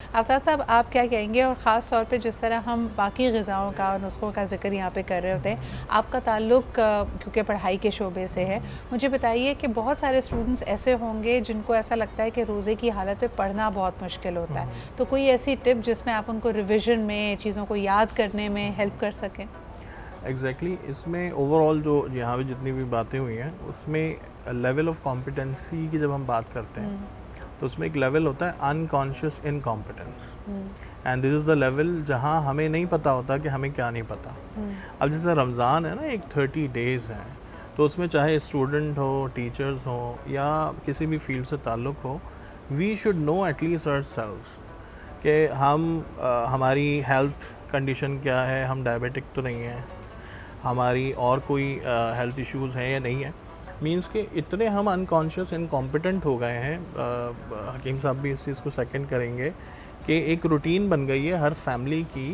आफ्ताब साहब, आप क्या कहेंगे? और ख़ास तौर पे जिस तरह हम बाकी ग़िज़ाओं का और नुस्ख़ों का ज़िक्र यहाँ पे कर रहे होते हैं, आपका ताल्लुक़ क्योंकि पढ़ाई के शोबे से है, मुझे बताइए कि बहुत सारे स्टूडेंट्स ऐसे होंगे जिनको ऐसा लगता है कि रोज़े की हालत में पढ़ना बहुत मुश्किल होता है, तो कोई ऐसी टिप जिसमें आप उनको रिविज़न में, चीज़ों को याद करने में हेल्प कर सकें? एग्जैक्टली इसमें ओवरऑल जो यहाँ पे जितनी भी बातें हुई हैं उसमें लेवल ऑफ कॉम्पिटेंसी की जब हम बात करते हैं तो उसमें एक लेवल होता है unconscious incompetence, and this is the level जहाँ हमें नहीं पता होता कि हमें क्या नहीं पता। अब जैसे रमज़ान है ना, एक 30 डेज़ है, तो उसमें चाहे स्टूडेंट हो, टीचर्स हो या किसी भी फील्ड से ताल्लुक़ हो, we should know at least ourselves कि हमारी हेल्थ कंडीशन क्या है, हम डायबिटिक तो नहीं हैं, हमारी और कोई हेल्थ इश्यूज़ हैं या नहीं है। मींस कि इतने हम अनकॉन्शियस इनकॉम्पिटेंट हो गए हैं, हकीम साहब भी इस चीज़ को सेकंड करेंगे कि एक रूटीन बन गई है हर फैमिली की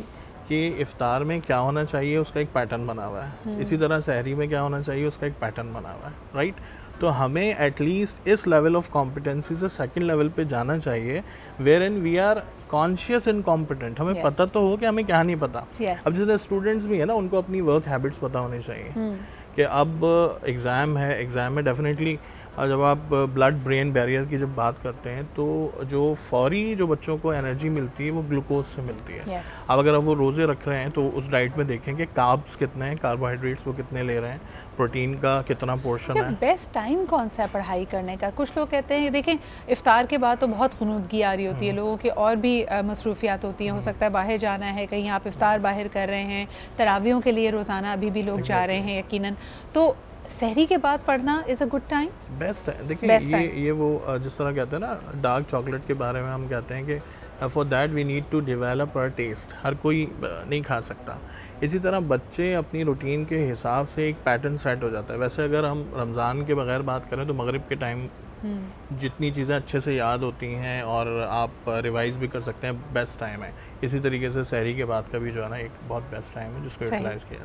कि इफ़्तार में क्या होना चाहिए उसका एक पैटर्न बना हुआ है, इसी तरह सहरी में क्या होना चाहिए उसका एक पैटर्न बना हुआ है, राइट। तो हमें एटलीस्ट इस लेवल ऑफ कॉम्पिटेंसी से सेकंड लेवल पे जाना चाहिए wherein we are conscious incompetent, हमें पता तो हो कि हमें क्या नहीं पता। अब जैसे स्टूडेंट्स भी है ना, उनको अपनी वर्क हैबिट्स पता होनी चाहिए कि अब एग्ज़ाम है, एग्ज़ाम में डेफिनेटली जब आप ब्लड ब्रेन बैरियर की जब बात करते हैं तो जो फौरी जो बच्चों को एनर्जी मिलती है वो ग्लूकोज से मिलती है। अब अगर अब वो रोज़े रख रहे हैं तो उस डाइट में देखें कि कार्ब्स कितने हैं, कार्बोहाइड्रेट्स वो कितने ले रहे हैं, प्रोटीन का कितना पोर्शन है। बेस्ट टाइम कौन सा है पढ़ाई करने का? कुछ लोग कहते हैं देखें इफ्तार के बाद तो बहुत खुनूदगी आ रही होती है, लोगों की और भी मसरूफियात होती हैं, हो सकता है बाहर जाना है, कहीं आप इफ्तार बाहर कर रहे हैं, तरावियों के लिए रोज़ाना अभी भी लोग जा रहे हैं यकीनन, तो सहरी के बाद पढ़ना is a good time? Best है। देखिए ये वो जिस तरह कहते हैं ना डार्क चॉकलेट के बारे में हम कहते हैं कि for that we need to develop our taste, हर कोई नहीं खा सकता। इसी तरह बच्चे अपनी रूटीन के हिसाब से एक पैटर्न सेट हो जाता है। वैसे अगर हम रमज़ान के बगैर बात करें तो मगरिब के टाइम जितनी चीज़ें अच्छे से याद होती हैं और आप रिवाइज़ भी कर सकते हैं, बेस्ट टाइम है। इसी तरीके से सहरी के बाद का भी जो है ना एक बहुत बेस्ट टाइम है जिसको यूटिलाइज़ किया